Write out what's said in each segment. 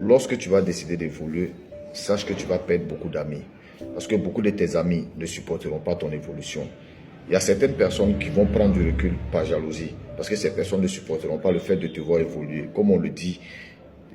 lorsque tu vas décider d'évoluer, sache que tu vas perdre beaucoup d'amis. Parce que beaucoup de tes amis ne supporteront pas ton évolution. Il y a certaines personnes qui vont prendre du recul par jalousie. Parce que ces personnes ne supporteront pas le fait de te voir évoluer. Comme on le dit,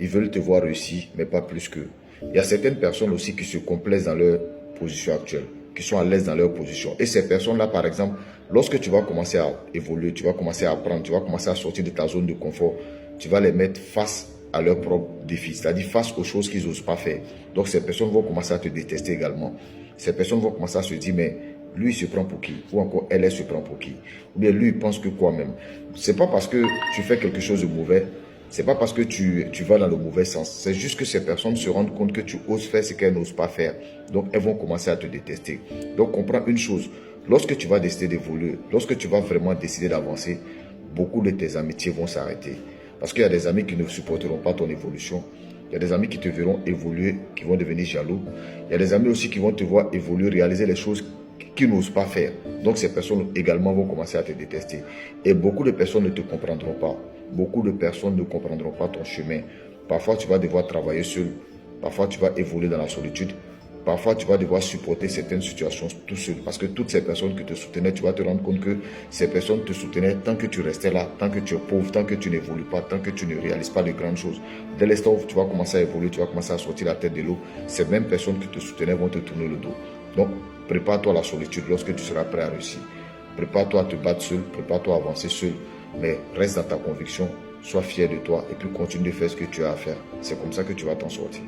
ils veulent te voir réussir, mais pas plus qu'eux. Il y a certaines personnes aussi qui se complaisent dans leur position actuelle, qui sont à l'aise dans leur position. Et ces personnes-là, par exemple, lorsque tu vas commencer à évoluer, tu vas commencer à apprendre, tu vas commencer à sortir de ta zone de confort, tu vas les mettre face à leurs propres défis, c'est-à-dire face aux choses qu'ils n'osent pas faire. Donc ces personnes vont commencer à te détester également. Ces personnes vont commencer à se dire, mais lui il se prend pour qui? Ou encore elle se prend pour qui? Ou bien lui il pense que quoi même? C'est pas parce que tu fais quelque chose de mauvais, c'est pas parce que tu vas dans le mauvais sens. C'est juste que ces personnes se rendent compte que tu oses faire ce qu'elles n'osent pas faire. Donc elles vont commencer à te détester. Donc comprends une chose, lorsque tu vas décider d'évoluer, lorsque tu vas vraiment décider d'avancer, beaucoup de tes amitiés vont s'arrêter. Parce qu'il y a des amis qui ne supporteront pas ton évolution. Il y a des amis qui te verront évoluer, qui vont devenir jaloux. Il y a des amis aussi qui vont te voir évoluer, réaliser les choses qu'ils n'osent pas faire. Donc ces personnes également vont commencer à te détester. Et beaucoup de personnes ne te comprendront pas. Beaucoup de personnes ne comprendront pas ton chemin. Parfois tu vas devoir travailler seul. Parfois tu vas évoluer dans la solitude. Parfois, tu vas devoir supporter certaines situations tout seul. Parce que toutes ces personnes qui te soutenaient, tu vas te rendre compte que ces personnes te soutenaient tant que tu restais là, tant que tu es pauvre, tant que tu n'évolues pas, tant que tu ne réalises pas de grandes choses. Dès l'instant où tu vas commencer à évoluer, tu vas commencer à sortir la tête de l'eau, ces mêmes personnes qui te soutenaient vont te tourner le dos. Donc, prépare-toi à la solitude lorsque tu seras prêt à réussir. Prépare-toi à te battre seul, prépare-toi à avancer seul. Mais reste dans ta conviction, sois fier de toi et puis continue de faire ce que tu as à faire. C'est comme ça que tu vas t'en sortir.